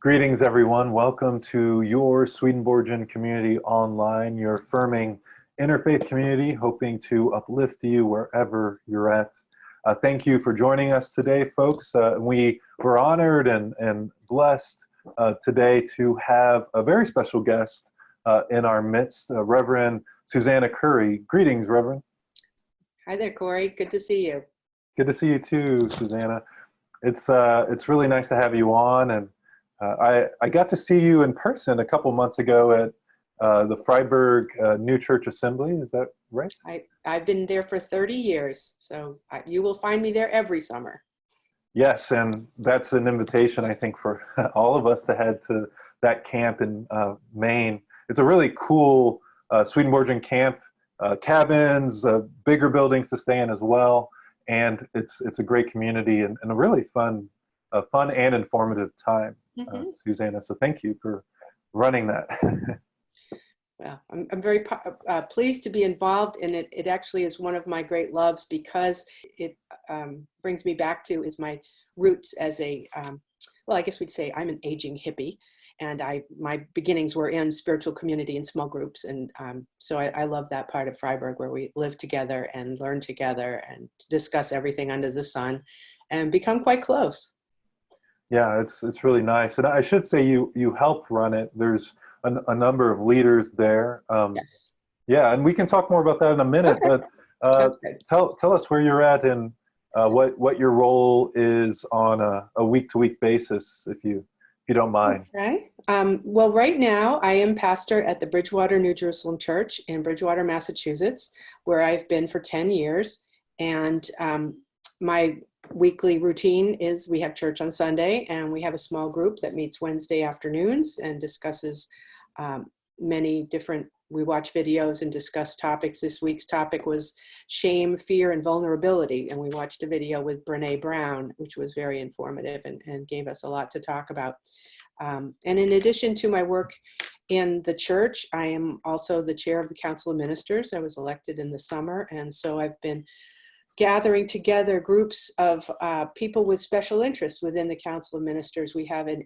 Greetings, everyone. Welcome to your Swedenborgian community online, your affirming interfaith community, hoping to uplift you wherever you're at. Thank you for joining us today, folks. We were honored and blessed today to have a very special guest in our midst, Reverend Susannah Currie. Greetings, Reverend. Hi there, Corey. Good to see you. Good to see you too, Susannah. It's really nice to have you on, and I got to see you in person a couple months ago at the Fryeburg New Church Assembly. Is that right? I've been there for 30 years, so you will find me there every summer. Yes, and that's an invitation, I think, for all of us to head to that camp in Maine. It's a really cool Swedenborgian camp, cabins, bigger buildings to stay in as well, and it's a great community and a really fun and informative time. Susannah, so thank you for running that. Well, I'm very pleased to be involved in it. It actually is one of my great loves because it brings me back to my roots as a, well, I guess we'd say I'm an aging hippie, and my beginnings were in spiritual community and small groups, and so I love that part of Fryeburg where we live together and learn together and discuss everything under the sun and become quite close. Yeah, it's really nice. And I should say you help run it. There's a number of leaders there. Yes. Yeah, and we can talk more about that in a minute, Okay. but tell us where you're at and what your role is on a week-to-week basis, if you don't mind. Okay. Well, right now I am pastor at the Bridgewater New Jerusalem Church in Bridgewater, Massachusetts, where I've been for 10 years. And my weekly routine is we have church on Sunday, and we have a small group that meets Wednesday afternoons and discusses many different, we watch videos and discuss topics. This week's topic was shame, fear, and vulnerability. And we watched a video with Brene Brown, which was very informative and gave us a lot to talk about. And in addition to my work in the church, I am also the chair of the Council of Ministers. I was elected in the summer, and so I've been gathering together groups of people with special interests within the Council of Ministers. We have a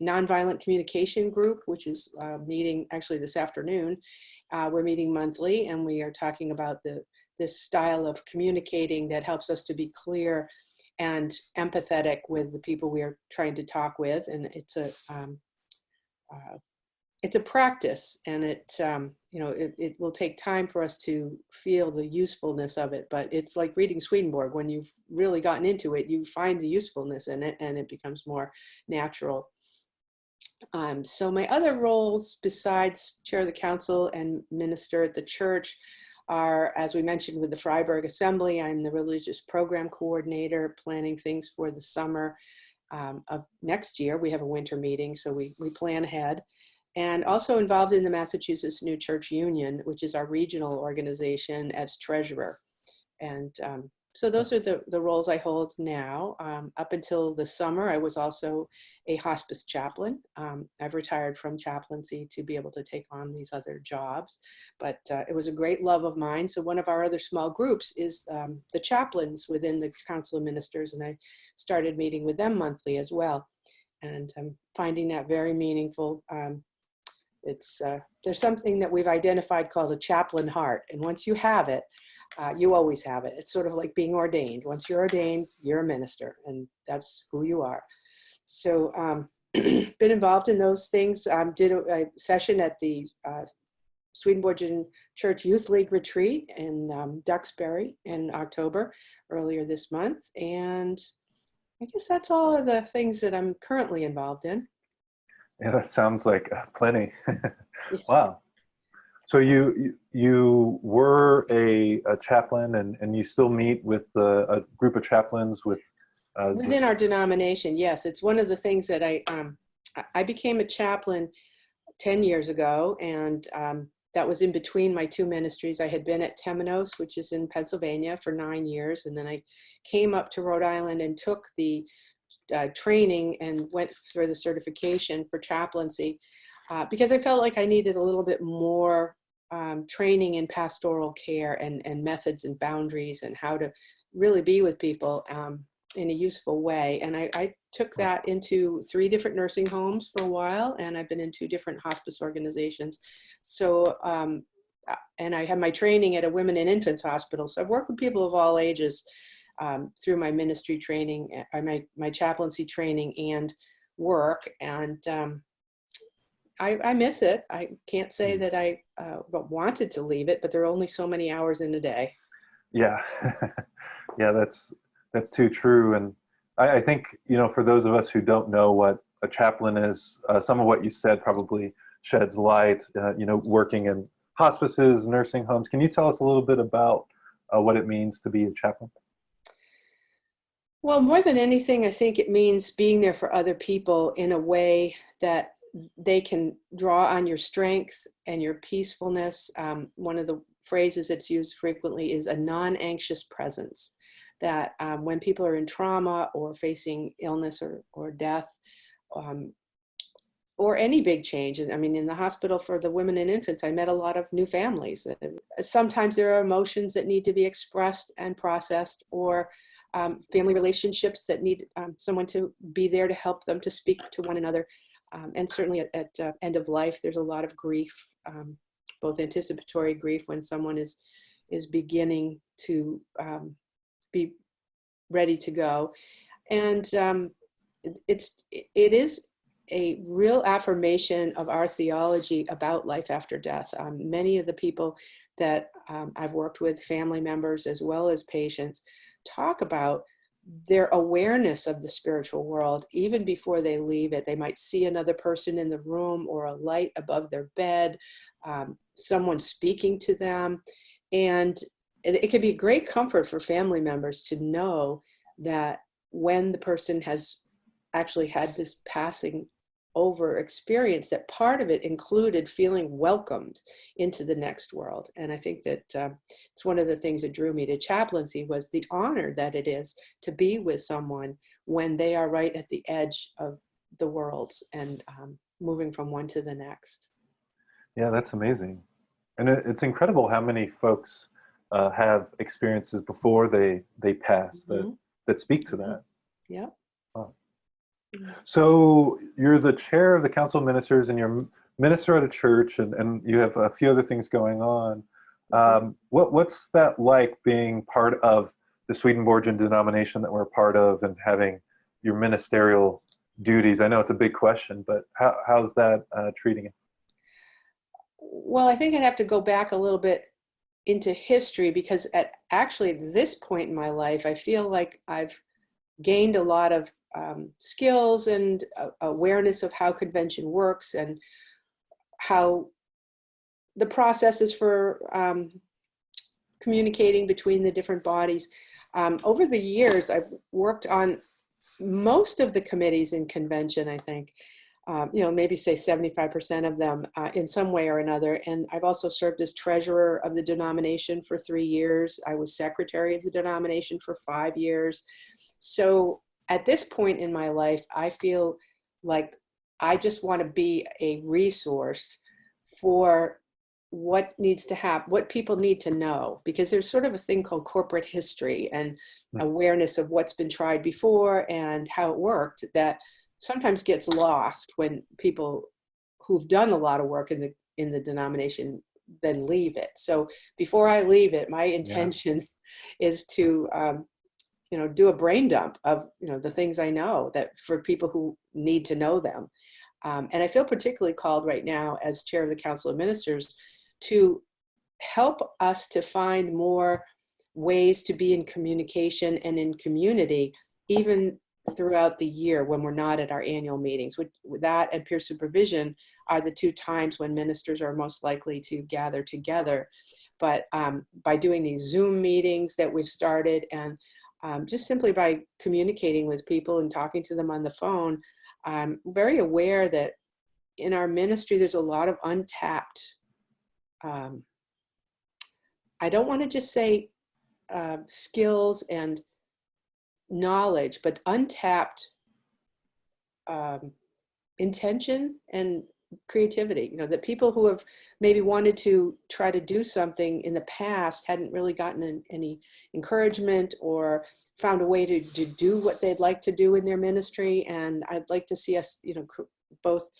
nonviolent communication group, which is meeting actually this afternoon. We're meeting monthly, and we are talking about this style of communicating that helps us to be clear and empathetic with the people we are trying to talk with. And it's a practice, and it will take time for us to feel the usefulness of it, but it's like reading Swedenborg. When you've really gotten into it, you find the usefulness in it, and it becomes more natural. So my other roles besides chair of the council and minister at the church are, as we mentioned, with the Fryeburg Assembly. I'm the religious program coordinator, planning things for the summer of next year. We have a winter meeting, so we plan ahead. And also involved in the Massachusetts New Church Union, which is our regional organization, as treasurer. And so those are the roles I hold now. Up until the summer, I was also a hospice chaplain. I've retired from chaplaincy to be able to take on these other jobs, but it was a great love of mine. So one of our other small groups is the chaplains within the Council of Ministers, and I started meeting with them monthly as well. And I'm finding that very meaningful. There's something that we've identified called a chaplain heart. And once you have it, you always have it. It's sort of like being ordained. Once you're ordained, you're a minister, and that's who you are. So been involved in those things. Did a session at the Swedenborgian Church Youth League retreat in Duxbury in October, earlier this month. And I guess that's all of the things that I'm currently involved in. Yeah, that sounds like plenty. Wow. So you were a chaplain, and you still meet with a group of chaplains within our denomination. Yes, it's one of the things that I became a chaplain 10 years ago, and that was in between my two ministries. I had been at Temenos, which is in Pennsylvania, for 9 years, and then I came up to Rhode Island and took the training and went through the certification for chaplaincy because I felt like I needed a little bit more training in pastoral care and methods and boundaries and how to really be with people. in a useful way. And I took that into 3 different nursing homes for a while, and I've been in 2 different hospice organizations. So, and I had my training at a women and infants hospital. So I've worked with people of all ages through my ministry training, my chaplaincy training and work. And I miss it. I can't say that I wanted to leave it, but there are only so many hours in a day. Yeah, yeah, that's too true. And I think, you know, for those of us who don't know what a chaplain is, some of what you said probably sheds light, you know, working in hospices, nursing homes. Can you tell us a little bit about what it means to be a chaplain? Well, more than anything, I think it means being there for other people in a way that they can draw on your strength and your peacefulness. One of the phrases that's used frequently is a non-anxious presence, that when people are in trauma or facing illness or death, or any big change. I mean, in the hospital for the women and infants, I met a lot of new families. Sometimes there are emotions that need to be expressed and processed, or family relationships that need someone to be there to help them to speak to one another. And certainly at end of life, there's a lot of grief, both anticipatory grief when someone is beginning to be ready to go. And it is a real affirmation of our theology about life after death. Many of the people that I've worked with, family members as well as patients, talk about their awareness of the spiritual world even before they leave it. They might see another person in the room or a light above their bed, someone speaking to them. And it can be a great comfort for family members to know that when the person has actually had this passing over experience, that part of it included feeling welcomed into the next world. And I think that it's one of the things that drew me to chaplaincy was the honor that it is to be with someone when they are right at the edge of the worlds and moving from one to the next. Yeah, that's amazing. And it's incredible how many folks have experiences before they pass that speak to that. Yeah. Wow. So you're the chair of the Council of Ministers, and you're minister at a church, and you have a few other things going on. What's that like, being part of the Swedenborgian denomination that we're a part of and having your ministerial duties? I know it's a big question, but how's that treating you? Well, I think I'd have to go back a little bit into history, because at this point in my life, I feel like I've gained a lot of skills and awareness of how convention works and how the processes for communicating between the different bodies. Over the years, I've worked on most of the committees in convention, I think. Maybe say 75% of them in some way or another. And I've also served as treasurer of the denomination for 3 years. I was secretary of the denomination for 5 years. So at this point in my life, I feel like I just want to be a resource for what needs to happen, what people need to know, because there's sort of a thing called corporate history and awareness of what's been tried before and how it worked that sometimes gets lost when people who've done a lot of work in the denomination then leave it. So before I leave it, my intention is to do a brain dump of the things I know, that for people who need to know them. And I feel particularly called right now as chair of the Council of Ministers to help us to find more ways to be in communication and in community, even throughout the year when we're not at our annual meetings. With that and peer supervision are the 2 times when ministers are most likely to gather together. But by doing these Zoom meetings that we've started, and just simply by communicating with people and talking to them on the phone, I'm very aware that in our ministry there's a lot of untapped, I don't want to just say skills and knowledge, but untapped intention and creativity, you know, that people who have maybe wanted to try to do something in the past hadn't really gotten any encouragement or found a way to do what they'd like to do in their ministry. And I'd like to see us, you know, both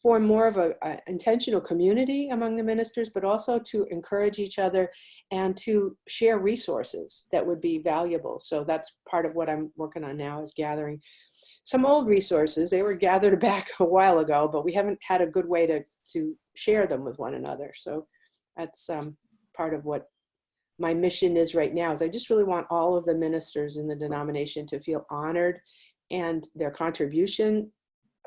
form more of a intentional community among the ministers, but also to encourage each other and to share resources that would be valuable. So that's part of what I'm working on now, is gathering some old resources. They were gathered back a while ago, but we haven't had a good way to share them with one another. So that's part of what my mission is right now, is I just really want all of the ministers in the denomination to feel honored and their contribution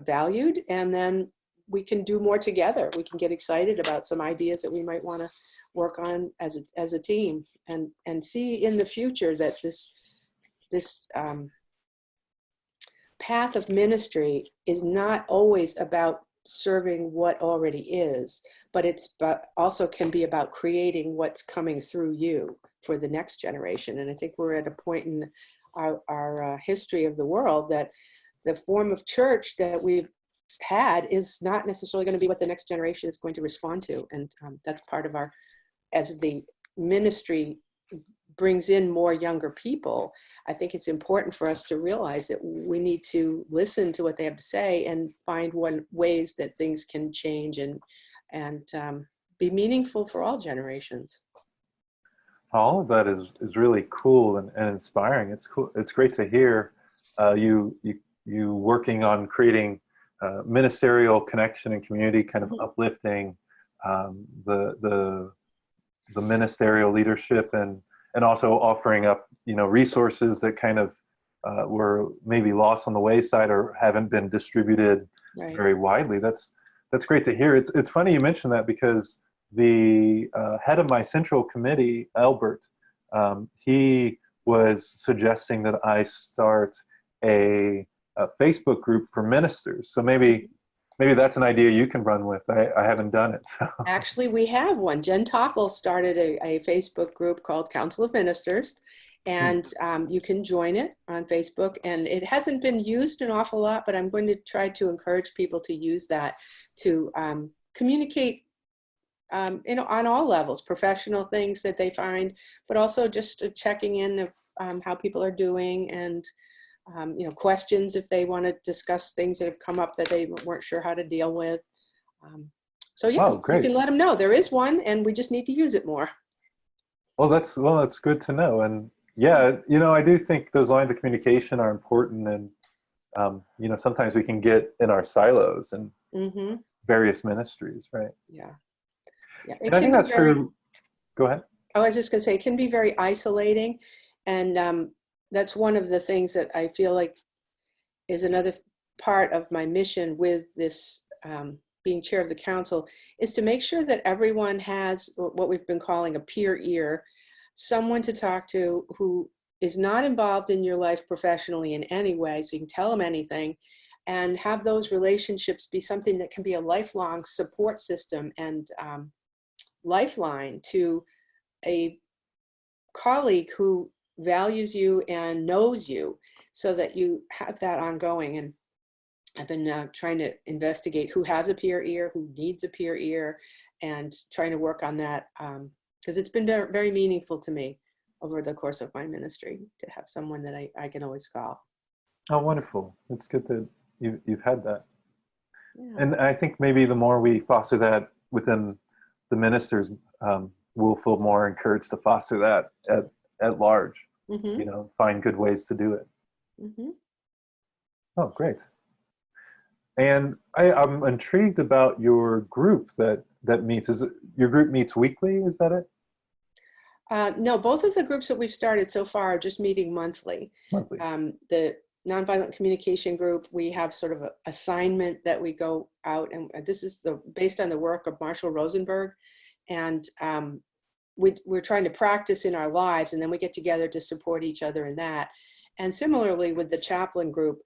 valued. And then we can do more together. We can get excited about some ideas that we might want to work on as a team, and see in the future that this path of ministry is not always about serving what already is, but also can be about creating what's coming through you for the next generation. And I think we're at a point in our history of the world that the form of church that we've had is not necessarily going to be what the next generation is going to respond to. And that's part of as the ministry brings in more younger people, I think it's important for us to realize that we need to listen to what they have to say and find ways that things can change and be meaningful for all generations. All of that is really cool and inspiring. It's cool. It's great to hear you working on creating ministerial connection and community, kind of uplifting the ministerial leadership, and also offering up, you know, resources that kind of were maybe lost on the wayside or haven't been distributed very widely. That's great to hear. It's funny you mentioned that, because the head of my central committee, Albert, he was suggesting that I start a Facebook group for ministers. So maybe that's an idea you can run with. I haven't done it. So. Actually, we have one. Jen Toffel started a Facebook group called Council of Ministers, and you can join it on Facebook. And it hasn't been used an awful lot, but I'm going to try to encourage people to use that to communicate on all levels, professional things that they find, but also just checking in of how people are doing, and you know, questions if they want to discuss things that have come up that they weren't sure how to deal with. So yeah, you can let them know there is one, and we just need to use it more. Well, that's good to know. And yeah, you know, I do think those lines of communication are important, and you know, sometimes we can get in our silos and various ministries, right? Yeah. And I think that's true. Go ahead. I was just going to say, it can be very isolating, and that's one of the things that I feel like is another part of my mission with this being chair of the council, is to make sure that everyone has what we've been calling a peer ear, someone to talk to who is not involved in your life professionally in any way, so you can tell them anything, and have those relationships be something that can be a lifelong support system and lifeline to a colleague who values you and knows you, so that you have that ongoing. And I've been trying to investigate who has a peer ear, who needs a peer ear, and trying to work on that, because it's been very, very meaningful to me over the course of my ministry to have someone that I can always call. Oh, wonderful. It's good that you've had that. Yeah. And I think maybe the more we foster that within the ministers, we'll feel more encouraged to foster that at large. You know, find good ways to do it. Oh, great. And I'm intrigued about your group that meets. Is it your group meets weekly? Is that it? No, both of the groups that we've started so far are just meeting monthly. The nonviolent communication group, we have sort of an assignment that we go out, and this is based on the work of Marshall Rosenberg, and we're trying to practice in our lives, and then we get together to support each other in that. And similarly with the chaplain group,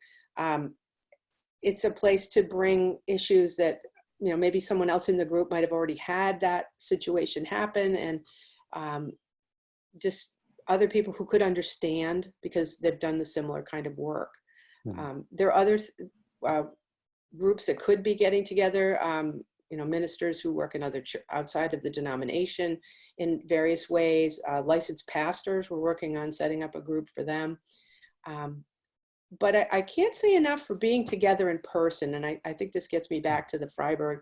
it's a place to bring issues that, you know, maybe someone else in the group might have already had that situation happen, and just other people who could understand because they've done the similar kind of work. There are other groups that could be getting together, ministers who work in other outside of the denomination in various ways. Licensed pastors, we're working on setting up a group for them. But I can't say enough for being together in person. And I think this gets me back to the Fryeburg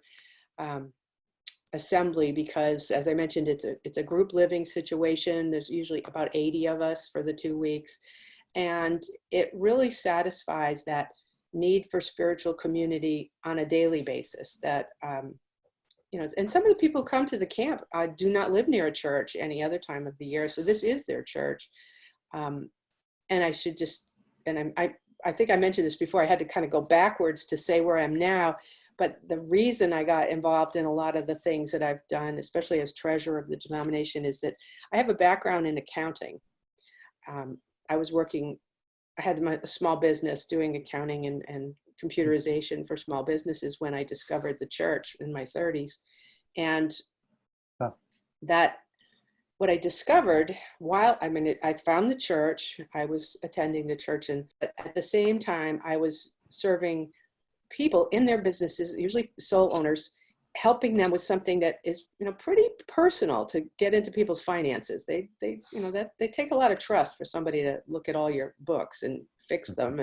Assembly, because as I mentioned, it's a group living situation. There's usually about 80 of us for the 2 weeks. And it really satisfies that need for spiritual community on a daily basis that, and some of the people who come to the camp do not live near a church any other time of the year. So this is their church. And I should just, and I think I mentioned this before, I had to kind of go backwards to say where I am now. But the reason I got involved in a lot of the things that I've done, especially as treasurer of the denomination, is that I have a background in accounting. I had a small business doing accounting and computerization for small businesses when I discovered the church in my 30s. And what I discovered I found the church, I was attending the church, and at the same time, I was serving people in their businesses, usually sole owners, helping them with something that is, pretty personal to get into people's finances. They take a lot of trust for somebody to look at all your books and fix them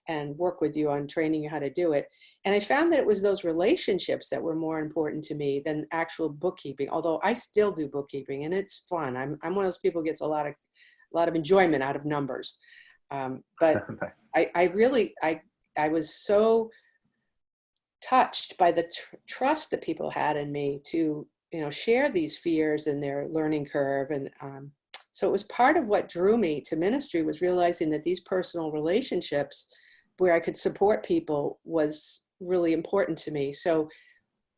and work with you on training you how to do it. And I found that it was those relationships that were more important to me than actual bookkeeping, although I still do bookkeeping and it's fun. I'm one of those people who gets a lot of enjoyment out of numbers. But nice. I was so touched by the trust that people had in me to, share these fears and their learning curve. And so it was part of what drew me to ministry, was realizing that these personal relationships where I could support people was really important to me. So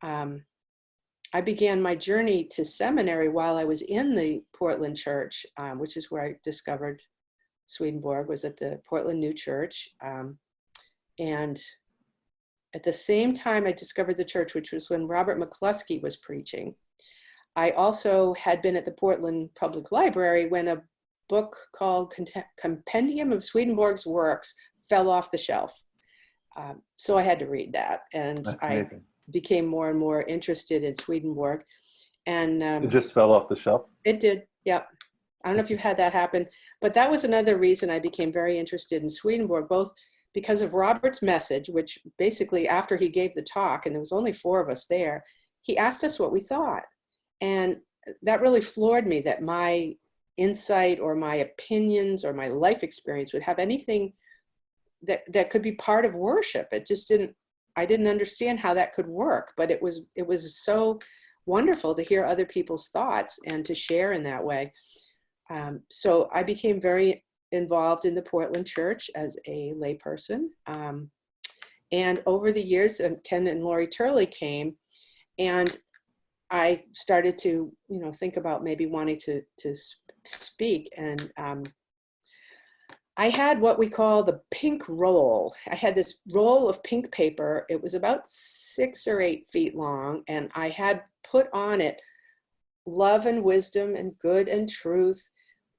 I began my journey to seminary while I was in the Portland church, which is where I discovered Swedenborg, was at the Portland New Church. And at the same time I discovered the church, which was when Robert McCluskey was preaching, I also had been at the Portland Public Library when a book called Compendium of Swedenborg's Works fell off the shelf. So I had to read that. And I became more and more interested in Swedenborg. And it just fell off the shelf? It did, yeah. I don't know if you've had that happen, but that was another reason I became very interested in Swedenborg, both because of Robert's message, which basically after he gave the talk, and there was only 4 of us there, he asked us what we thought. And that really floored me, that my insight or my opinions or my life experience would have anything that could be part of worship. It just I didn't understand how that could work, but it was so wonderful to hear other people's thoughts and to share in that way. So I became very involved in the Portland church as a layperson. And over the years, Ken and Lori Turley came, and I started to, think about maybe wanting to speak. And I had what we call the pink roll. I had this roll of pink paper. It was about 6 or 8 feet long, and I had put on it love and wisdom and good and truth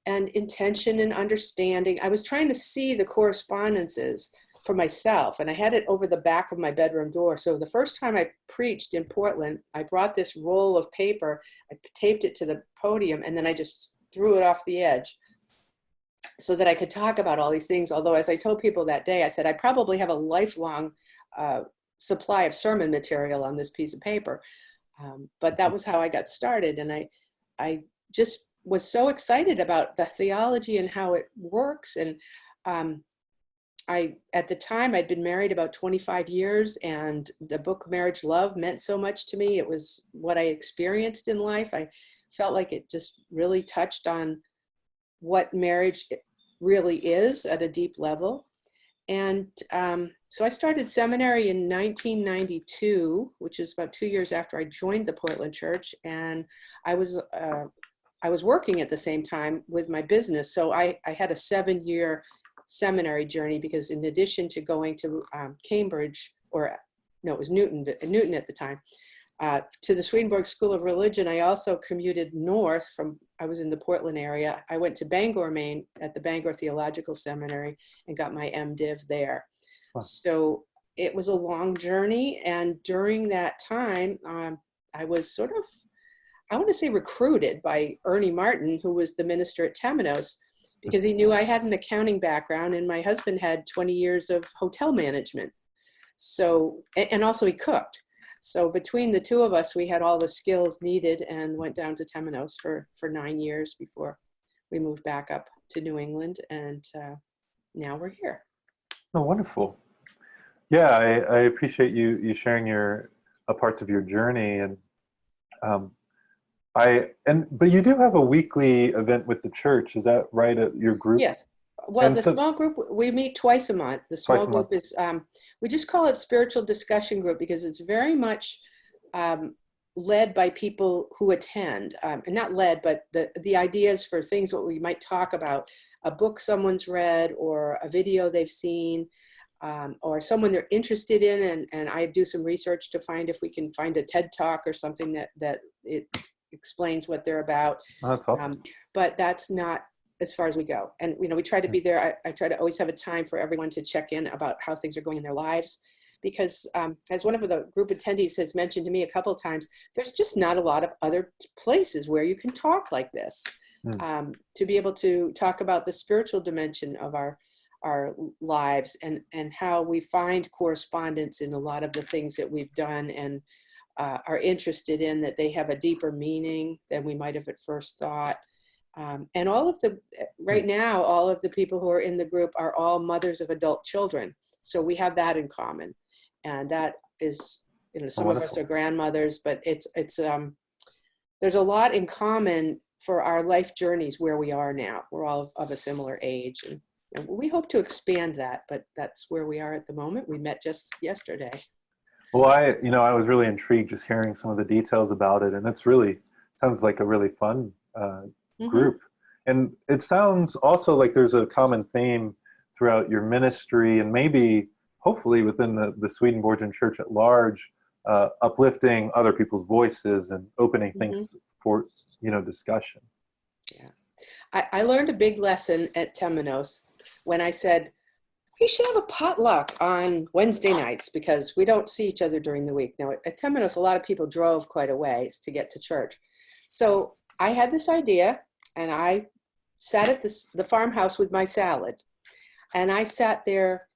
and intention and understanding. I was trying to see the correspondences for myself, and I had it over the back of my bedroom door. So the first time I preached in Portland, I brought this roll of paper, I taped it to the podium, and then I just threw it off the edge so that I could talk about all these things. Although, as I told people that day, I said, I probably have a lifelong supply of sermon material on this piece of paper. But that was how I got started. And I just was so excited about the theology and how it works. And at the time, I'd been married about 25 years, and the book Marriage Love meant so much to me. It was what I experienced in life. I felt like it just really touched on what marriage really is at a deep level. And so I started seminary in 1992, which is about 2 years after I joined the Portland church. And I was working at the same time with my business. So I had a 7-year seminary journey, because in addition to going to Cambridge, it was Newton at the time, to the Swedenborg School of Religion, I also commuted north I was in the Portland area. I went to Bangor, Maine at the Bangor Theological Seminary and got my MDiv there. Wow. So it was a long journey. And during that time, I was sort of, I want to say, recruited by Ernie Martin, who was the minister at Temenos, because he knew I had an accounting background and my husband had 20 years of hotel management. So, and also he cooked. So between the two of us, we had all the skills needed and went down to Temenos for 9 years before we moved back up to New England. And now we're here. Oh, wonderful. Yeah, I appreciate you sharing your parts of your journey. And but you do have a weekly event with the church, is that right, at your group? Yes. Well, And the small group, we meet twice a month. The small group is, we just call it spiritual discussion group because it's very much led by people who attend, and not led, but the ideas for things, what we might talk about, a book someone's read or a video they've seen, or someone they're interested in. And I do some research to find if we can find a TED Talk or something that it explains what they're about. Oh, that's awesome. But that's not as far as we go. And, we try to be there. I try to always have a time for everyone to check in about how things are going in their lives. Because as one of the group attendees has mentioned to me a couple of times, there's just not a lot of other places where you can talk like this. To be able to talk about the spiritual dimension of our lives and how we find correspondence in a lot of the things that we've done and are interested in, that they have a deeper meaning than we might have at first thought. And right now, all of the people who are in the group are all mothers of adult children. So we have that in common. And that is, some of us are grandmothers, but there's a lot in common for our life journeys where we are now. We're all of a similar age. And we hope to expand that, but that's where we are at the moment. We met just yesterday. Well, I was really intrigued just hearing some of the details about it. And sounds like a really fun group. And it sounds also like there's a common theme throughout your ministry and maybe hopefully within the Swedenborgian church at large, uplifting other people's voices and opening things for, discussion. Yeah. I learned a big lesson at Temenos when I said, we should have a potluck on Wednesday nights because we don't see each other during the week. Now at Temenos, a lot of people drove quite a ways to get to church. So I had this idea and I sat at the farmhouse with my salad. And I sat there,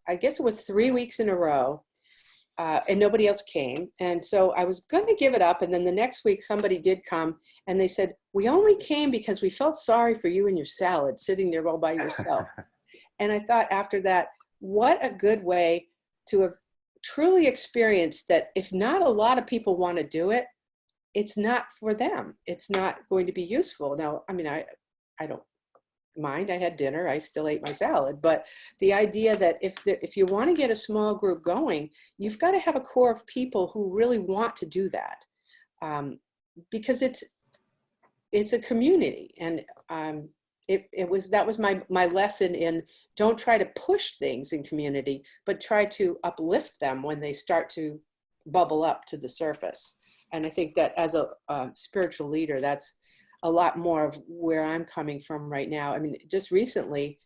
I guess it was 3 weeks in a row, and nobody else came. And so I was going to give it up. And then the next week, somebody did come and they said, we only came because we felt sorry for you and your salad sitting there all by yourself. And I thought after that, what a good way to have truly experienced that if not a lot of people want to do it, it's not for them. It's not going to be useful. Now, I don't mind. I had dinner. I still ate my salad. But the idea that if you want to get a small group going, you've got to have a core of people who really want to do that, because it's a community. And that was my lesson in don't try to push things in community, but try to uplift them when they start to bubble up to the surface. And I think that as a spiritual leader, that's a lot more of where I'm coming from right now. Just recently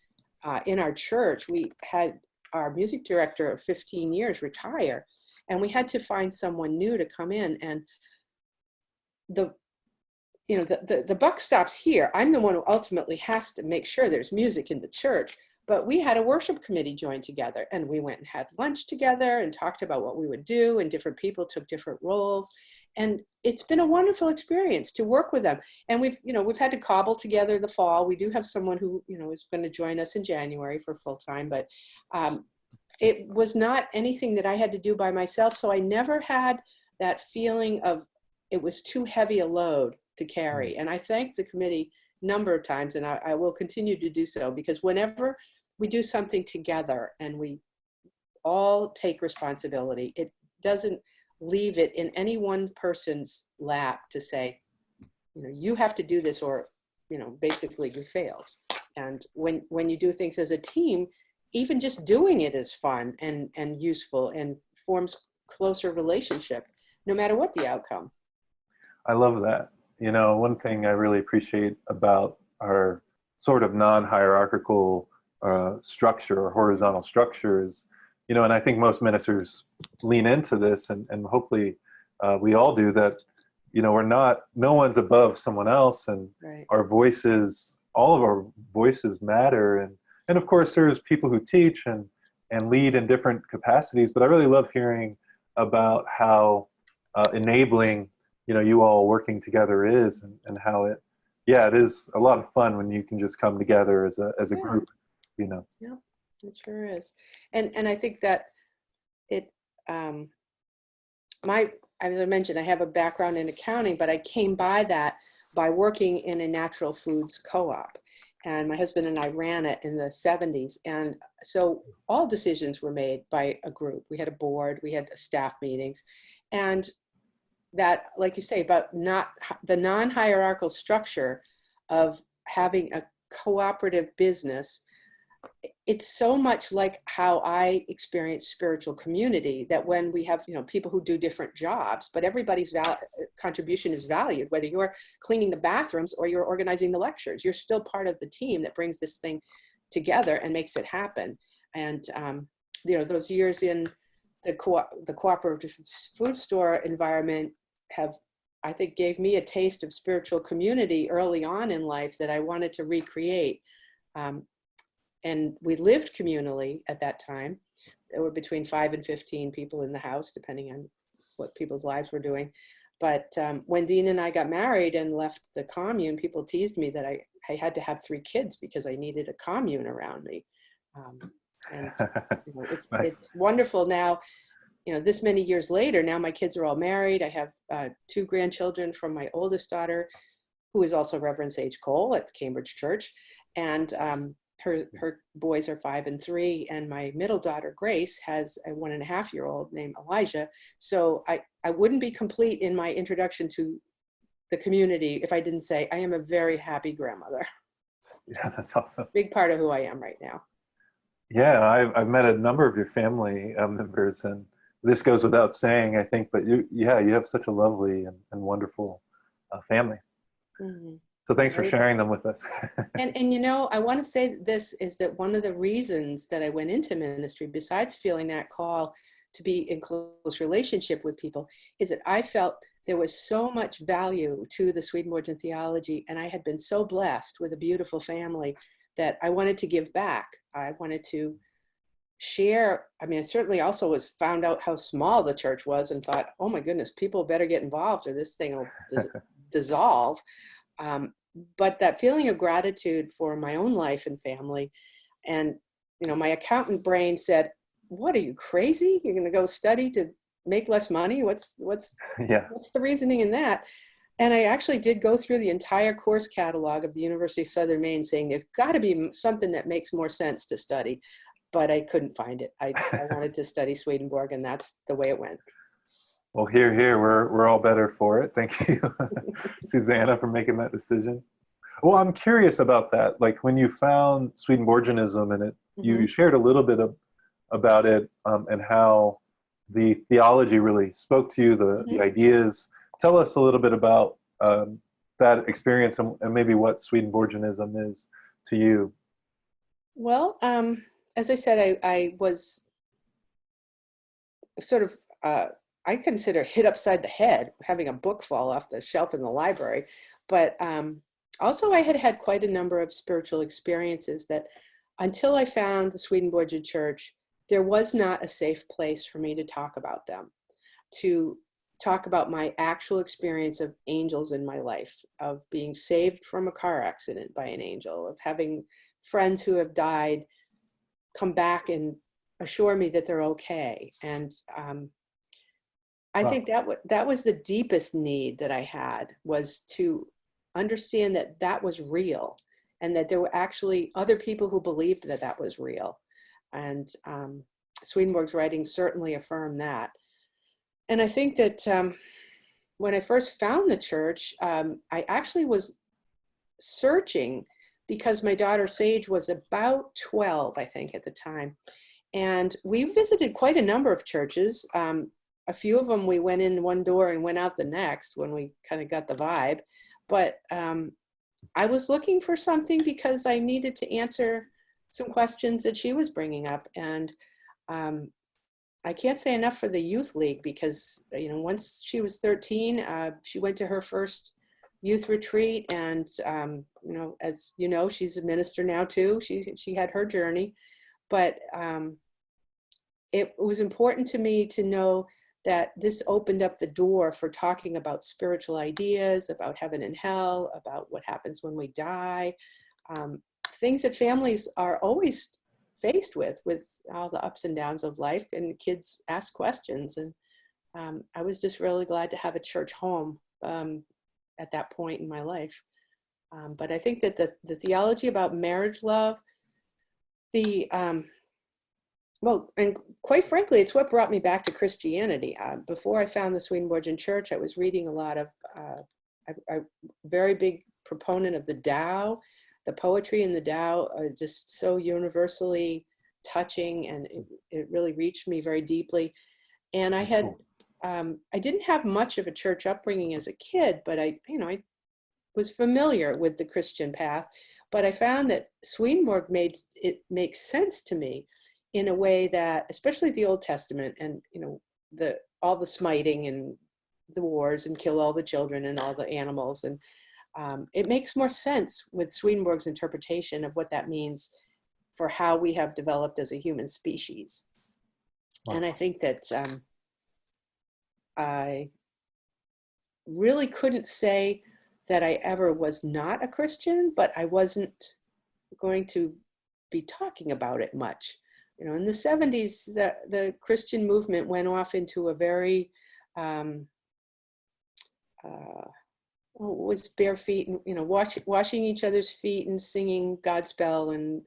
in our church, we had our music director of 15 years retire, and we had to find someone new to come in. And the buck stops here. I'm the one who ultimately has to make sure there's music in the church. But we had a worship committee join together, and we went and had lunch together and talked about what we would do, and different people took different roles. And it's been a wonderful experience to work with them. And we've had to cobble together the fall. We do have someone who, is going to join us in January for full time, but it was not anything that I had to do by myself. So I never had that feeling of it was too heavy a load to carry. And I thank the committee a number of times, and I will continue to do so, because whenever we do something together and we all take responsibility, it doesn't leave it in any one person's lap to say, you have to do this, or, basically you failed. And when you do things as a team, even just doing it is fun and useful and forms closer relationship, no matter what the outcome. I love that. One thing I really appreciate about our sort of non-hierarchical structure or horizontal structure is and I think most ministers lean into this, and hopefully we all do that. No one's above someone else, and Right. our voices, all of our voices matter. And of course, there's people who teach and lead in different capacities, but I really love hearing about how enabling, you all working together is, and how it is a lot of fun when you can just come together as a group, Yeah, it sure is. And I think that it, as I mentioned, I have a background in accounting, but I came by that by working in a natural foods co-op. And my husband and I ran it in the 70s. And so all decisions were made by a group. We had a board, we had staff meetings. And that, like you say, about not the non-hierarchical structure of having a cooperative business, it's so much like how I experience spiritual community, that when we have, people who do different jobs, but everybody's contribution is valued, whether you're cleaning the bathrooms or you're organizing the lectures, you're still part of the team that brings this thing together and makes it happen. And, those years in the cooperative food store environment I think, gave me a taste of spiritual community early on in life that I wanted to recreate. And we lived communally at that time. There were between 5 and 15 people in the house, depending on what people's lives were doing. But when Dean and I got married and left the commune, people teased me that I had to have 3 kids because I needed a commune around me. And it's, Nice. it's wonderful now, this many years later. Now my kids are all married. I have 2 grandchildren from my oldest daughter, who is also Reverend Sage Cole at Cambridge Church. And her boys are 5 and 3, and my middle daughter Grace has a 1.5-year-old named Elijah. So I wouldn't be complete in my introduction to the community if I didn't say I am a very happy grandmother. Yeah, that's awesome. Big part of who I am right now. Yeah, I've met a number of your family members, and this goes without saying, I think, but you have such a lovely and wonderful family. Mm-hmm. So thanks for sharing them with us. And I want to say this is that one of the reasons that I went into ministry, besides feeling that call to be in close relationship with people, is that I felt there was so much value to the Swedenborgian theology, and I had been so blessed with a beautiful family that I wanted to give back. I wanted to share. I mean, I certainly also found out how small the church was and thought, oh my goodness, people better get involved or this thing will dissolve. But that feeling of gratitude for my own life and family, and my accountant brain said, what are you, crazy? You're going to go study to make less money? What's the reasoning in that? And I actually did go through the entire course catalog of the University of Southern Maine, saying there's got to be something that makes more sense to study, but I couldn't find it. I wanted to study Swedenborg, and that's the way it went. Well, here, we're all better for it. Thank you, Susannah, for making that decision. Well, I'm curious about that. Like when you found Swedenborgianism, and you shared a little bit about it, and how the theology really spoke to you, the ideas. Tell us a little bit about that experience and maybe what Swedenborgianism is to you. Well, as I said, I was sort of, I consider hit upside the head, having a book fall off the shelf in the library. But also I had had quite a number of spiritual experiences that until I found the Swedenborgian Church, there was not a safe place for me to talk about them, to talk about my actual experience of angels in my life, of being saved from a car accident by an angel, of having friends who have died come back and assure me that they're okay. And I think that was the deepest need that I had, was to understand that that was real, and that there were actually other people who believed that that was real. And Swedenborg's writings certainly affirm that. And I think that when I first found the church, I actually was searching because my daughter Sage was about 12, I think, at the time. And we visited quite a number of churches. A few of them we went in one door and went out the next when we kind of got the vibe. But I was looking for something because I needed to answer some questions that she was bringing up. And I can't say enough for the youth league, because, you know, once she was 13, she went to her first youth retreat, and, you know, as you know, she's a minister now too. She had her journey, but it was important to me to know that this opened up the door for talking about spiritual ideas, about heaven and hell, about what happens when we die, things that families are always faced with all the ups and downs of life, and kids ask questions. And I was just really glad to have a church home at that point in my life. But I think that the theology about marriage love, well, and quite frankly, it's what brought me back to Christianity. Before I found the Swedenborgian Church, I was reading a lot of, a very big proponent of the Tao. The poetry in the Tao are just so universally touching, and it really reached me very deeply. And I had, I didn't have much of a church upbringing as a kid, but I was familiar with the Christian path. But I found that Swedenborg made it make sense to me in a way that, especially the Old Testament, and, you know, all the smiting and the wars and kill all the children and all the animals. And it makes more sense with Swedenborg's interpretation of what that means for how we have developed as a human species. Wow. And I think that I really couldn't say that I ever was not a Christian, but I wasn't going to be talking about it much. You know, in the 70s, the Christian movement went off into a very, was bare feet, and, you know, washing each other's feet and singing Godspell, and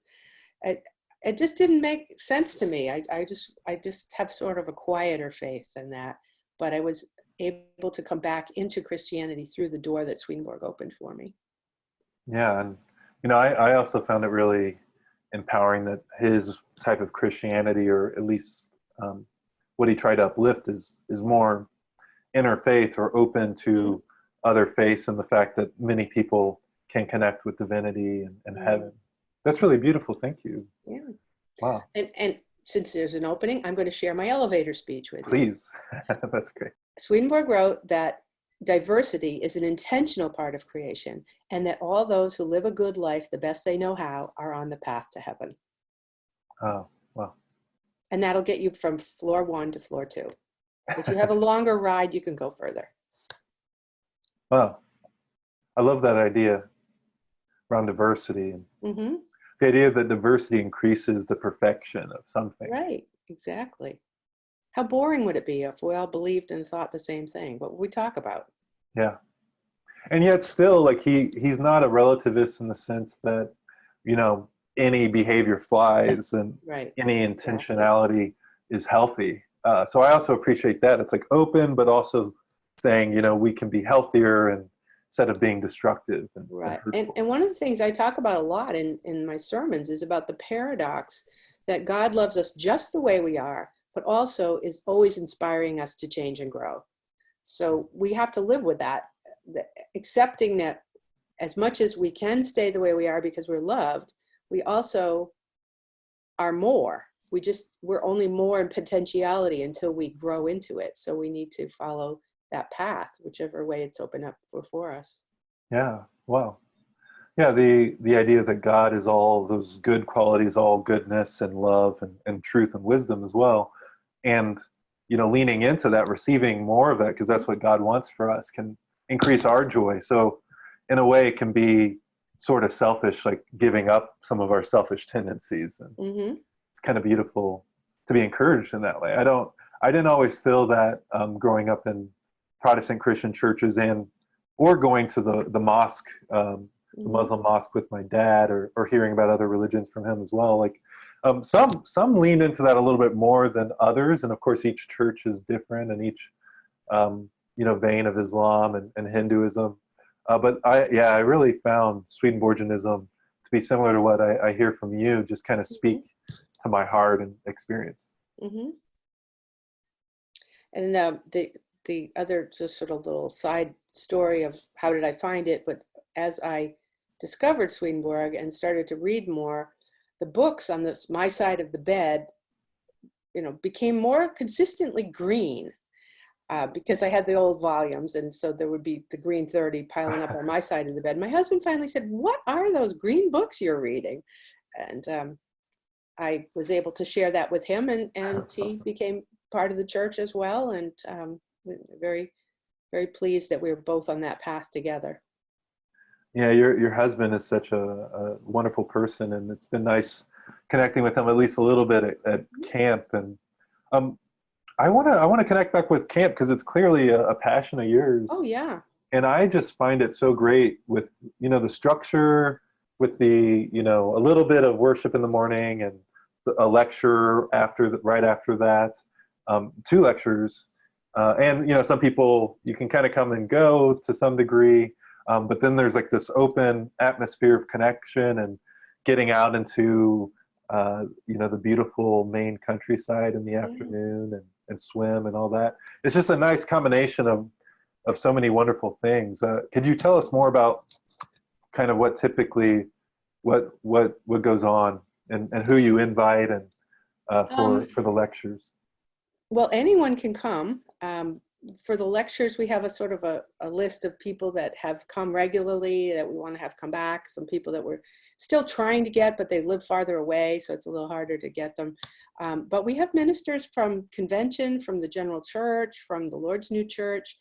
it just didn't make sense to me. I just have sort of a quieter faith than that, but I was able to come back into Christianity through the door that Swedenborg opened for me. Yeah, and, you know, I also found it really empowering that his type of Christianity, or at least what he tried to uplift, is more interfaith, or open to other faiths, and the fact that many people can connect with divinity and heaven. That's really beautiful. Thank you. Yeah. Wow. And since there's an opening, I'm going to share my elevator speech with you. Please. That's great. Swedenborg wrote that diversity is an intentional part of creation, and that all those who live a good life the best they know how are on the path to heaven. Oh, wow. And that'll get you from floor 1 to floor 2. If you have a longer ride, you can go further. Wow. I love that idea around diversity, and the idea that diversity increases the perfection of something. Right, exactly. How boring would it be if we all believed and thought the same thing? What would we talk about? Yeah. And yet still, like, he's not a relativist in the sense that, you know, any behavior flies, and any intentionality is healthy. So I also appreciate that. It's like open, but also saying, you know, we can be healthier, and instead of being destructive. And one of the things I talk about a lot in my sermons is about the paradox that God loves us just the way we are, but also is always inspiring us to change and grow. So we have to live with that, accepting that as much as we can stay the way we are because we're loved, we also are more. We're only more in potentiality until we grow into it. So we need to follow that path, whichever way it's open up for us. Yeah, wow. Yeah, the idea that God is all those good qualities, all goodness and love and truth and wisdom as well. And, you know, leaning into that, receiving more of that, because that's what God wants for us, can increase our joy. So in a way, it can be sort of selfish, like giving up some of our selfish tendencies. And it's kind of beautiful to be encouraged in that way. I didn't always feel that growing up in Protestant Christian churches, or going to the mosque, the Muslim mosque with my dad, or hearing about other religions from him as well. Like some leaned into that a little bit more than others, and of course each church is different, and each vein of Islam and Hinduism. But I really found Swedenborgianism to be similar to what I hear from you, just kind of speak to my heart and experience. And the other just sort of little side story of how did I find it, but as I discovered Swedenborg and started to read more, the books on my side of the bed became more consistently green. Because I had the old volumes, and so there would be the green 30 piling up on my side of the bed. My husband finally said, "What are those green books you're reading?" And I was able to share that with him, and he became part of the church as well, and very, very pleased that we were both on that path together. Yeah, your husband is such a wonderful person, and it's been nice connecting with him at least a little bit at camp. And I want to connect back with camp because it's clearly a passion of yours. Oh yeah. And I just find it so great with the structure, with the a little bit of worship in the morning and a lecture right after that, 2 lectures, and some people you can kind of come and go to some degree, but then there's like this open atmosphere of connection and getting out into the beautiful Maine countryside in the afternoon and swim and all that. It's just a nice combination of so many wonderful things. Could you tell us more about kind of what typically what goes on and who you invite and for the lectures? Well, anyone can come. For the lectures, we have a sort of a list of people that have come regularly that we want to have come back. Some people that we're still trying to get, but they live farther away, so it's a little harder to get them. But we have ministers from convention, from the general church, from the Lord's New Church.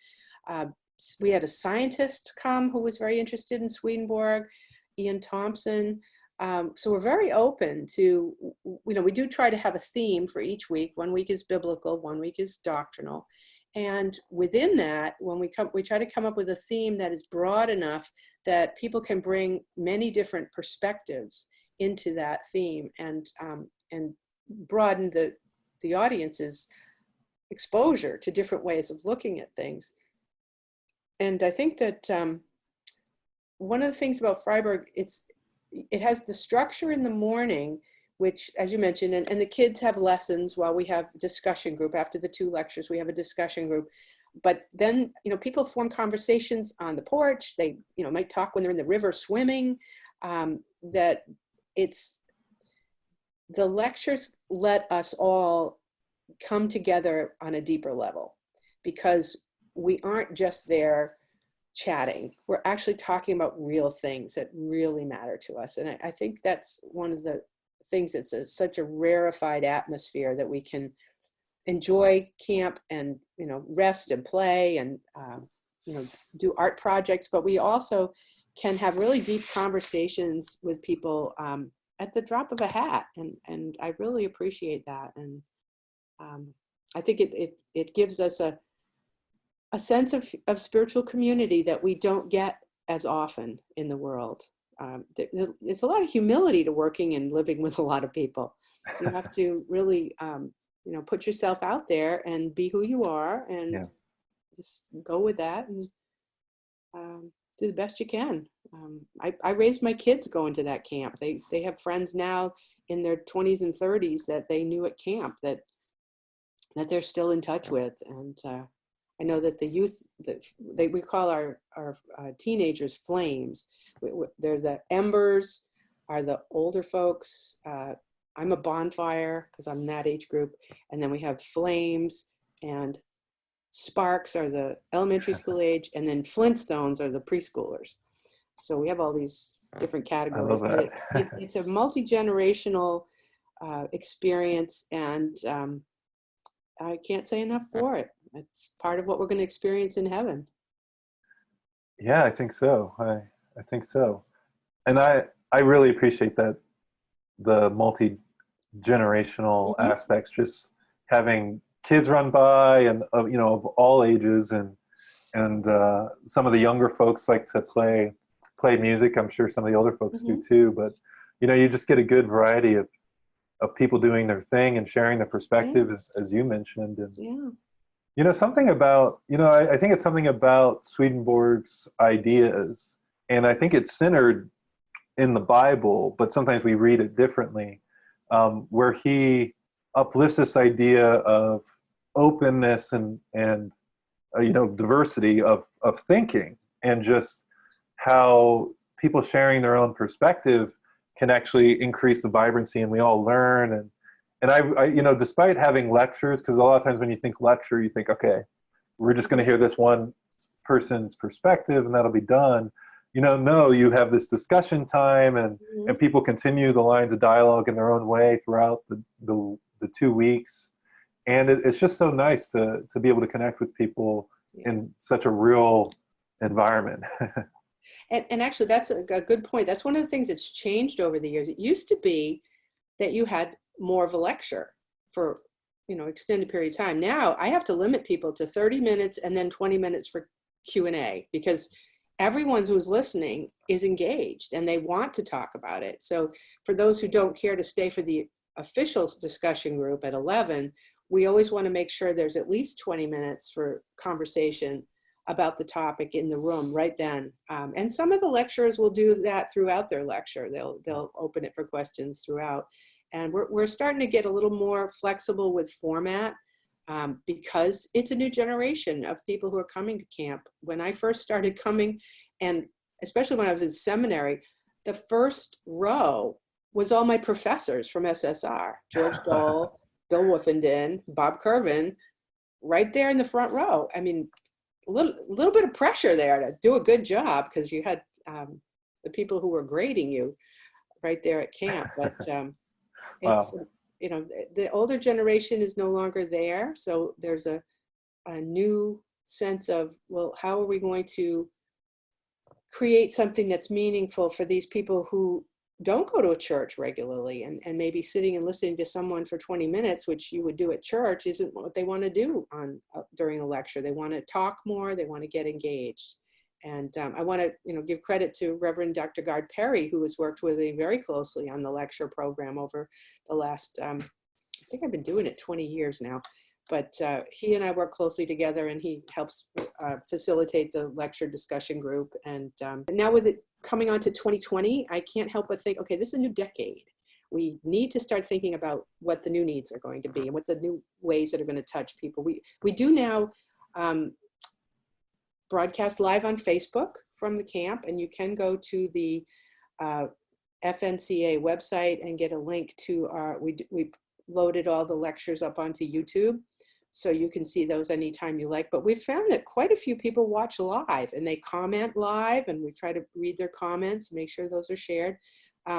We had a scientist come who was very interested in Swedenborg, Ian Thompson. So we're very open to, we do try to have a theme for each week. One week is biblical, one week is doctrinal. And within that, when we try to come up with a theme that is broad enough that people can bring many different perspectives into that theme and broaden the audience's exposure to different ways of looking at things. And I think that one of the things about Fryeburg, it has the structure in the morning, which, as you mentioned, and the kids have lessons while we have discussion group. After the 2 lectures, we have a discussion group. But then, people form conversations on the porch. They, might talk when they're in the river swimming. The lectures let us all come together on a deeper level, because we aren't just there chatting. We're actually talking about real things that really matter to us. And I think that's one of the things that's such a rarefied atmosphere, that we can enjoy camp and rest and play and do art projects, but we also can have really deep conversations with people at the drop of a hat, and I really appreciate that. And I think it gives us a sense of spiritual community that we don't get as often in the world. There's a lot of humility to working and living with a lot of people. You have to really, put yourself out there and be who you are, and just go with that and do the best you can. I raised my kids going to that camp. They have friends now in their 20s and 30s that they knew at camp that they're still in touch with. And I know that the youth, we call our teenagers flames. They're the embers, are the older folks. I'm a bonfire because I'm in that age group. And then we have flames, and sparks are the elementary school age, and then Flintstones are the preschoolers. So we have all these different categories. I love that. It's a multi-generational experience, and I can't say enough for it. It's part of what we're going to experience in heaven. Yeah, I think so. I think so. And I really appreciate that, the multi-generational aspects, just having kids run by and of all ages, and some of the younger folks like to play music. I'm sure some of the older folks do too, but you just get a good variety of people doing their thing and sharing their perspective, as you mentioned. And something about, I think it's something about Swedenborg's ideas, and I think it's centered in the Bible, but sometimes we read it differently, where he uplifts this idea of openness and diversity of thinking, and just how people sharing their own perspective can actually increase the vibrancy, and we all learn And you know, despite having lectures, because a lot of times when you think lecture, you think, okay, we're just going to hear this one person's perspective and that'll be done. You know, no, you have this discussion time, and people continue the lines of dialogue in their own way throughout the 2 weeks. And it's just so nice to be able to connect with people in such a real environment. And actually, that's a good point. That's one of the things that's changed over the years. It used to be that you had more of a lecture for, you know, extended period of time. Now I have to limit people to 30 minutes and then 20 minutes for Q&A, because everyone who's listening is engaged and they want to talk about it. So for those who don't care to stay for the official discussion group at 11, we always want to make sure there's at least 20 minutes for conversation about the topic in the room right then. And some of the lecturers will do that throughout their lecture. They'll open it for questions throughout. And we're starting to get a little more flexible with format, because it's a new generation of people who are coming to camp. When I first started coming, and especially when I was in seminary, the first row was all my professors from SSR, George Dole, Bill Woofenden, Bob Curvin, right there in the front row. I mean, a little bit of pressure there to do a good job, because you had the people who were grading you right there at camp. But it's, you know, the older generation is no longer there. So there's a new sense of, well, how are we going to create something that's meaningful for these people who don't go to a church regularly, and maybe sitting and listening to someone for 20 minutes, which you would do at church, isn't what they want to do during a lecture. They want to talk more, they want to get engaged. And I want to, you know, give credit to Reverend Dr. Gard Perry, who has worked with me very closely on the lecture program over the last, I think I've been doing it 20 years now, but he and I work closely together, and he helps facilitate the lecture discussion group. And now with it coming on to 2020, I can't help but think, okay, this is a new decade. We need to start thinking about what the new needs are going to be and what the new ways that are going to touch people. We do now broadcast live on Facebook from the camp, and you can go to the FNCA website and get a link to we loaded all the lectures up onto YouTube, so you can see those anytime you like. But we've found that quite a few people watch live, and they comment live, and we try to read their comments and make sure those are shared.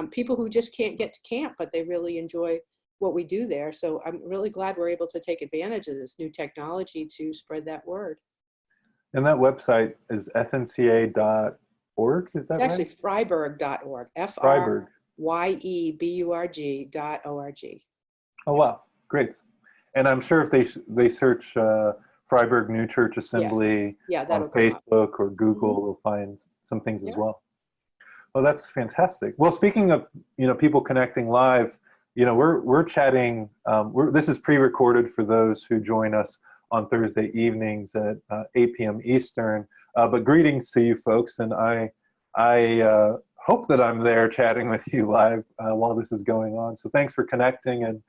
People who just can't get to camp, but they really enjoy what we do there. So I'm really glad we're able to take advantage of this new technology to spread that word. And that website is fnca.org, is that it's right? It's actually Fryeburg.org, Fryeburg.org. Oh, wow, great. And I'm sure if they search Fryeburg New Church Assembly on Facebook or Google, they'll find some things as well. Well, that's fantastic. Well, speaking of, you know, people connecting live, you know, we're chatting. This is pre-recorded for those who join us on Thursday evenings at 8 p.m. Eastern. But greetings to you folks, and I hope that I'm there chatting with you live while this is going on. So thanks for connecting, and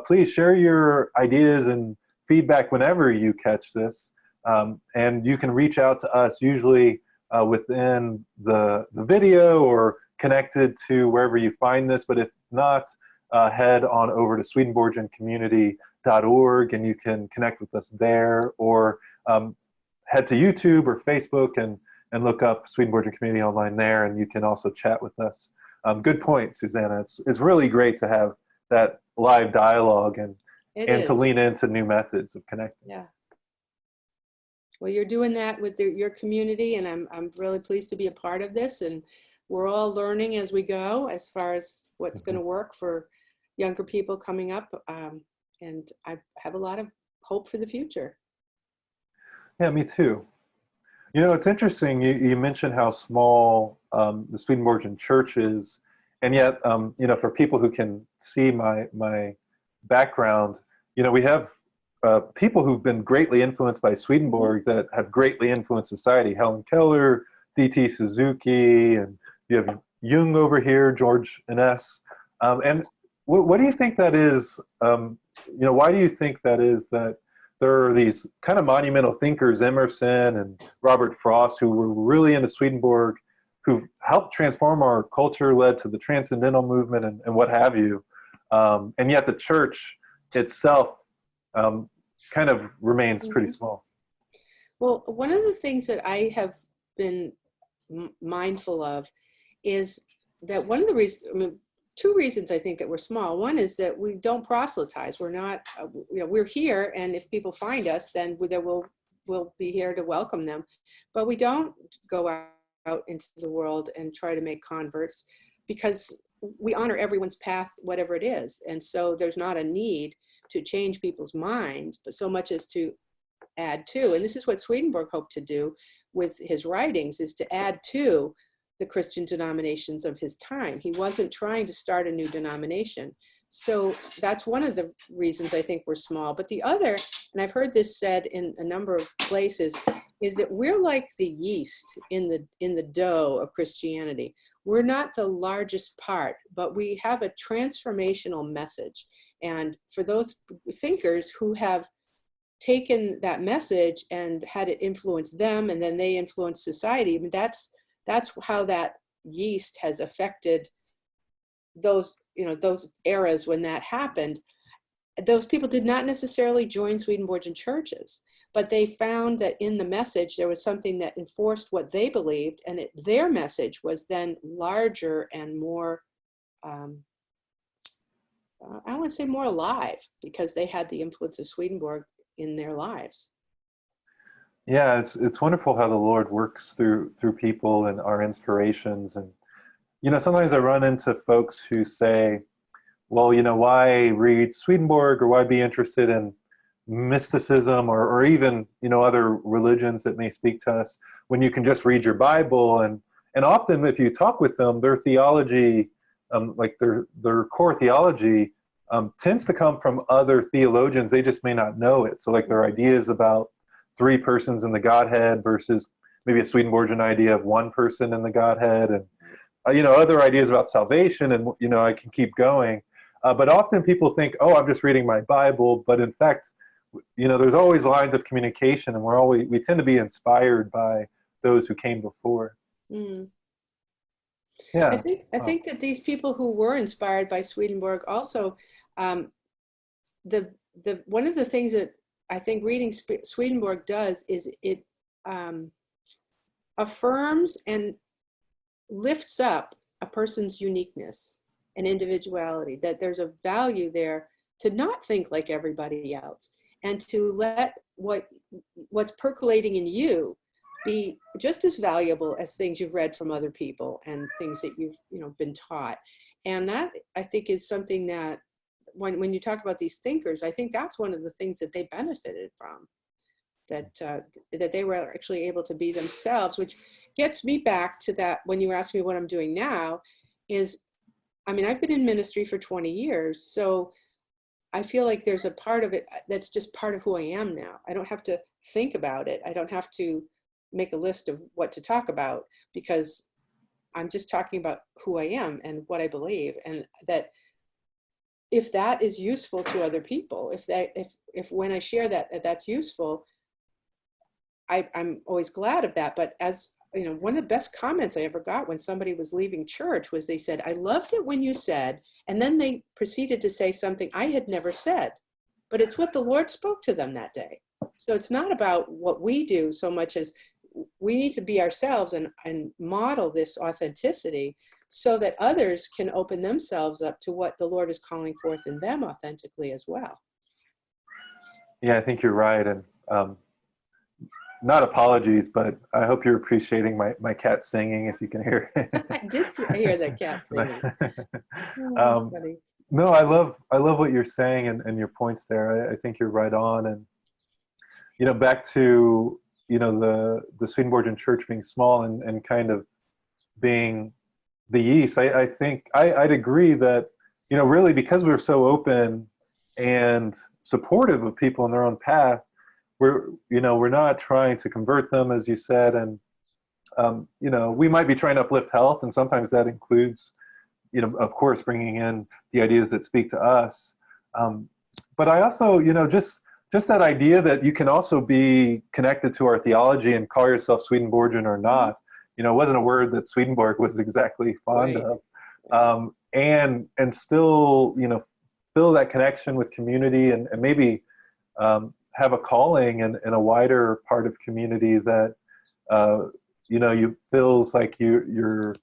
please share your ideas and feedback whenever you catch this. And you can reach out to us usually within the video or connected to wherever you find this. But if not, head on over to Swedenborgiancommunity.org, and you can connect with us there, or head to YouTube or Facebook and look up Swedenborgian Community Online there, and you can also chat with us. Good point, Susannah. It's really great to have that live dialogue and to lean into new methods of connecting. Yeah. Well, you're doing that with your community, and I'm really pleased to be a part of this. And we're all learning as we go as far as what's going to work for younger people coming up. And I have a lot of hope for the future. Yeah, me too. You know, it's interesting. You mentioned how small the Swedenborgian Church is, and yet, you know, for people who can see my background, you know, we have people who've been greatly influenced by Swedenborg that have greatly influenced society. Helen Keller, D.T. Suzuki, and you have Jung over here, George Inness. And what do you think that is? You know, why do you think that is that there are these kind of monumental thinkers, Emerson and Robert Frost, who were really into Swedenborg, who've helped transform our culture, led to the Transcendental movement and what have you. And yet the church itself kind of remains pretty small. Well, one of the things that I have been mindful of is that one of the reasons, I mean, two reasons I think that we're small. One is that we don't proselytize. We're not, we're here, and if people find us, then we'll be here to welcome them. But we don't go out into the world and try to make converts, because we honor everyone's path, whatever it is. And so there's not a need to change people's minds, but so much as to add to. And this is what Swedenborg hoped to do with his writings, is to add to the Christian denominations of his time. He wasn't trying to start a new denomination. So that's one of the reasons I think we're small. But the other, and I've heard this said in a number of places, is that we're like the yeast in the dough of Christianity. We're not the largest part, but we have a transformational message. And for those thinkers who have taken that message and had it influence them, and then they influence society, I mean, that's how that yeast has affected those eras when that happened. Those people did not necessarily join Swedenborgian churches, but they found that in the message there was something that enforced what they believed, and their message was then larger and more, I want to say more alive, because they had the influence of Swedenborg in their lives. Yeah, it's wonderful how the Lord works through people and our inspirations. And sometimes I run into folks who say, well, why read Swedenborg, or why be interested in mysticism or even other religions that may speak to us, when you can just read your Bible. And often if you talk with them, their theology, like their core theology, tends to come from other theologians. They just may not know it. So like their ideas about three persons in the Godhead versus maybe a Swedenborgian idea of one person in the Godhead, and other ideas about salvation, and I can keep going. But often people think, oh, I'm just reading my Bible, but in fact, there's always lines of communication, and we tend to be inspired by those who came before. Mm. Yeah, I think that these people who were inspired by Swedenborg also, one of the things that I think reading Swedenborg does is it affirms and lifts up a person's uniqueness and individuality, that there's a value there to not think like everybody else, and to let what's percolating in you be just as valuable as things you've read from other people and things that you've been taught. And that, I think, is something that when you talk about these thinkers, I think that's one of the things that they benefited from, that they were actually able to be themselves, which gets me back to that when you ask me what I'm doing now is, I mean, I've been in ministry for 20 years, so I feel like there's a part of it that's just part of who I am now. I don't have to think about it. I don't have to make a list of what to talk about, because I'm just talking about who I am and what I believe, and that if that is useful to other people, if when I share that's useful, I'm always glad of that. But as one of the best comments I ever got when somebody was leaving church was, they said, I loved it when you said, and then they proceeded to say something I had never said, but it's what the Lord spoke to them that day. So it's not about what we do so much as we need to be ourselves and model this authenticity so that others can open themselves up to what the Lord is calling forth in them authentically as well. Yeah, I think you're right. And not apologies, but I hope you're appreciating my cat singing, if you can hear it. I did hear that cat singing. No, I love what you're saying and your points there. I think you're right on. And back to the Swedenborgian church being small and kind of being the yeast. I think I'd agree that really, because we're so open and supportive of people in their own path, we're not trying to convert them, as you said, and we might be trying to uplift health, and sometimes that includes of course bringing in the ideas that speak to us, but I also just that idea that you can also be connected to our theology and call yourself Swedenborgian or not. It wasn't a word that Swedenborg was exactly fond of, and still feel that connection with community and maybe have a calling in a wider part of community that, you feels like you're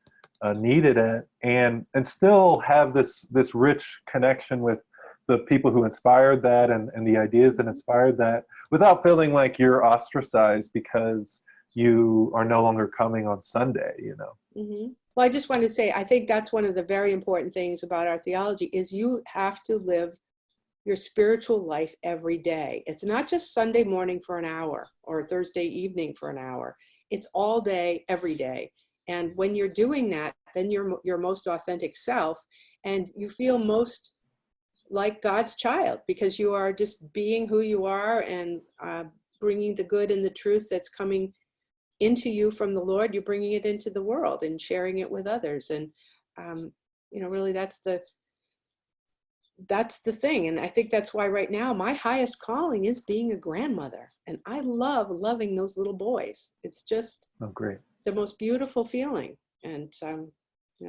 needed it, and still have this rich connection with the people who inspired that and the ideas that inspired that, without feeling like you're ostracized because you are no longer coming on Sunday, Mm-hmm. Well, I just want to say, I think that's one of the very important things about our theology is you have to live your spiritual life every day. It's not just Sunday morning for an hour or Thursday evening for an hour. It's all day, every day. And when you're doing that, then you're your most authentic self, and you feel most like God's child, because you are just being who you are and bringing the good and the truth that's coming into you from the Lord. You're bringing it into the world and sharing it with others. And, really that's the thing. And I think that's why right now my highest calling is being a grandmother. And I love loving those little boys. It's just great. The most beautiful feeling. And,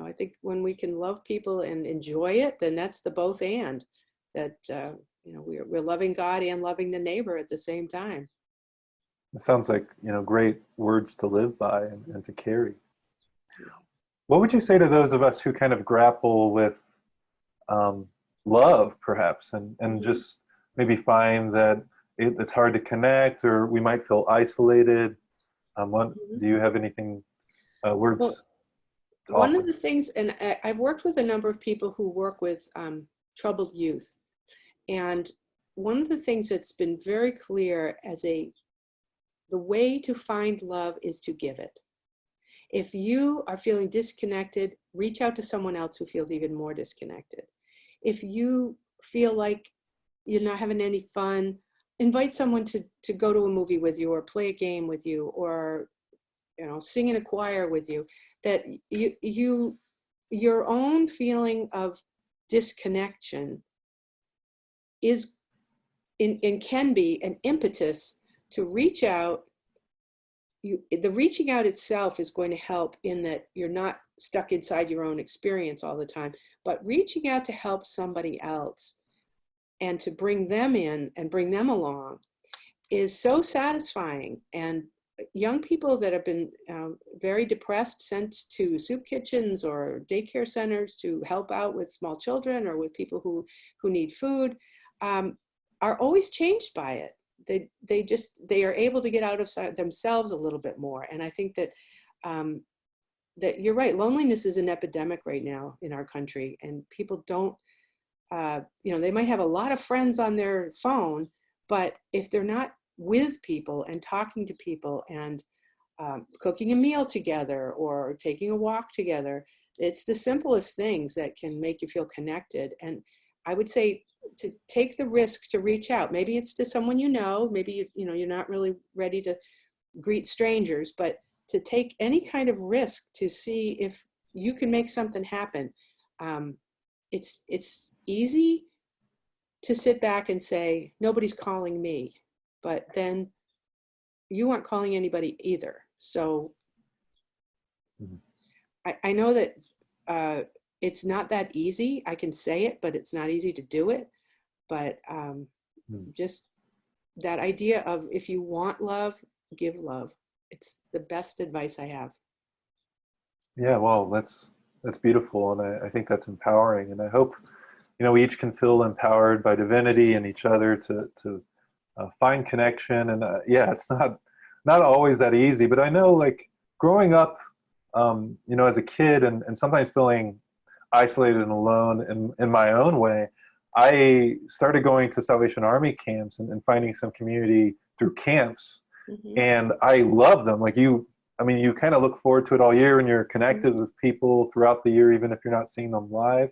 I think when we can love people and enjoy it, then that's the both and that, we're loving God and loving the neighbor at the same time. It sounds like, great words to live by and to carry. What would you say to those of us who kind of grapple with love, perhaps, and just maybe find that it's hard to connect, or we might feel isolated? Do you have anything, words? Well, one of the things, and I've worked with a number of people who work with troubled youth. And one of the things that's been very clear the way to find love is to give it. If you are feeling disconnected, reach out to someone else who feels even more disconnected. If you feel like you're not having any fun, invite someone to go to a movie with you, or play a game with you, or sing in a choir with you. That your own feeling of disconnection is and can be an impetus to reach out. The reaching out itself is going to help in that you're not stuck inside your own experience all the time, but reaching out to help somebody else and to bring them in and bring them along is so satisfying. And young people that have been very depressed, sent to soup kitchens or daycare centers to help out with small children or with people who need food, are always changed by it. They are able to get out of themselves a little bit more. And I think that that you're right. Loneliness is an epidemic right now in our country, and people don't, they might have a lot of friends on their phone, but if they're not with people and talking to people and cooking a meal together or taking a walk together, it's the simplest things that can make you feel connected. And I would say to take the risk to reach out. Maybe it's to someone maybe you're not really ready to greet strangers, but to take any kind of risk to see if you can make something happen. It's easy to sit back and say, nobody's calling me, but then you aren't calling anybody either. So I know that it's not that easy. I can say it, but it's not easy to do it. But just that idea of, if you want love, give love. It's the best advice I have. Yeah, well, that's beautiful, and I think that's empowering. And I hope, we each can feel empowered by divinity and each other to find connection. And it's not always that easy. But I know, like, growing up, as a kid, and sometimes feeling isolated and alone in my own way, I started going to Salvation Army camps and finding some community through camps. And I love them. Like you kind of look forward to it all year, and you're connected with people throughout the year, even if you're not seeing them live.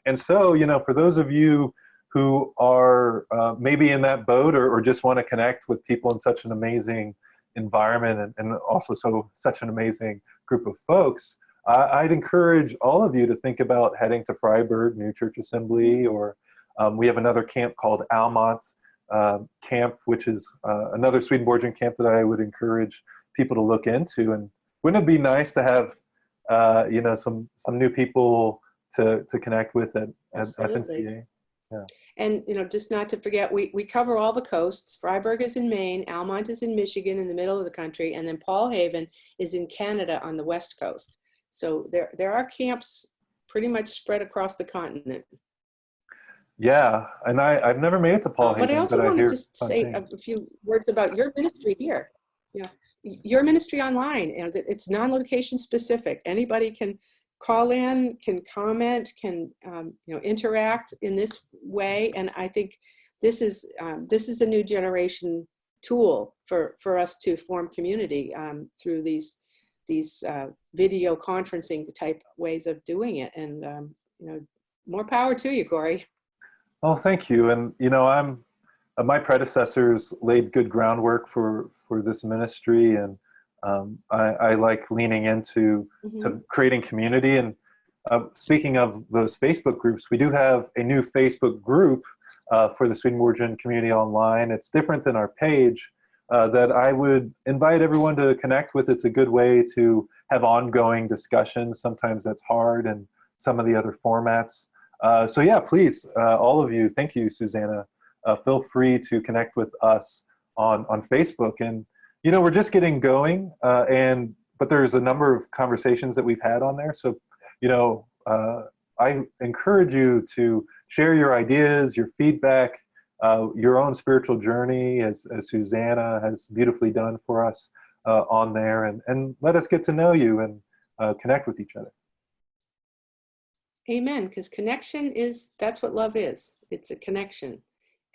And so, for those of you who are maybe in that boat, or just want to connect with people in such an amazing environment, and also such an amazing group of folks, I'd encourage all of you to think about heading to Fryeburg New Church Assembly, or we have another camp called Almont camp, which is another Swedenborgian camp that I would encourage people to look into. And wouldn't it be nice to have some new people to connect with at FNCA? And, just not to forget, we cover all the coasts. Fryeburg is in Maine, Almont is in Michigan in the middle of the country, and then Paul Haven is in Canada on the west coast. So there are camps pretty much spread across the continent. Yeah, and I've never made it to Paul Haven, but I also want to hear just fun say things. a few words about your ministry here. Yeah, your ministry online, and it's non-location specific. Anybody can call in, can comment, can interact in this way, and I think this is a new generation tool for us to form community through these video conferencing type ways of doing it. And more power to you, Corey. Oh, thank you. And my predecessors laid good groundwork for this ministry, and I like leaning into to creating community. And speaking of those Facebook groups, we do have a new Facebook group for the Swedenborgian community online. It's different than our page that I would invite everyone to connect with. It's a good way to have ongoing discussions. Sometimes that's hard in some of the other formats. So yeah, please, all of you, thank you, Susannah. Feel free to connect with us on Facebook. And, we're just getting going, but there's a number of conversations that we've had on there. So, I encourage you to share your ideas, your feedback, your own spiritual journey, as Susannah has beautifully done for us on there, and let us get to know you and connect with each other. Amen, because that's what love is. It's a connection.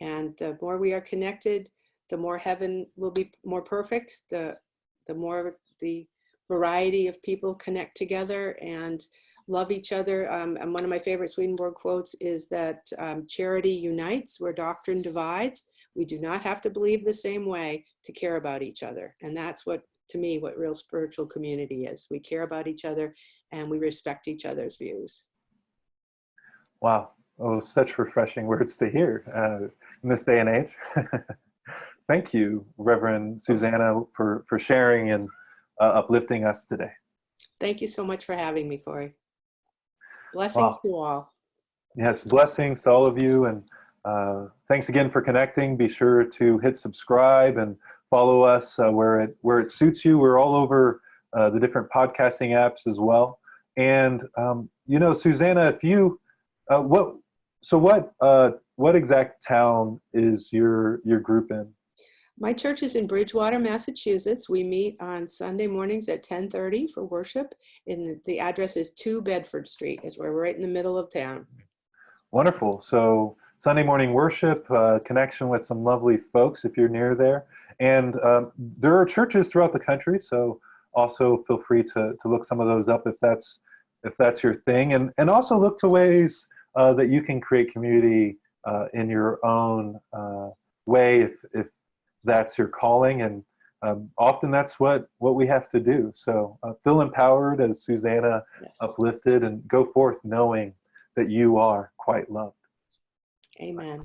And the more we are connected, the more heaven will be more perfect, the more the variety of people connect together and love each other. And one of my favorite Swedenborg quotes is that charity unites where doctrine divides. We do not have to believe the same way to care about each other. And that's what real spiritual community is. We care about each other and we respect each other's views. Wow. Oh, such refreshing words to hear in this day and age. Thank you, Reverend Susannah, for sharing and uplifting us today. Thank you so much for having me, Corey. Blessings to all. Yes, blessings to all of you. And thanks again for connecting. Be sure to hit subscribe and follow us where it suits you. We're all over the different podcasting apps as well. And, Susannah, if you, what exact town is your group in? My church is in Bridgewater, Massachusetts. We meet on Sunday mornings at 10:30 for worship. And the address is 2 Bedford Street. We're right in the middle of town. Wonderful. So Sunday morning worship, connection with some lovely folks if you're near there. And there are churches throughout the country, so also feel free to look some of those up if that's your thing. And also look to ways that you can create community in your own way if that's your calling. And often that's what we have to do. So feel empowered as Susannah uplifted, and go forth knowing that you are quite loved. Amen.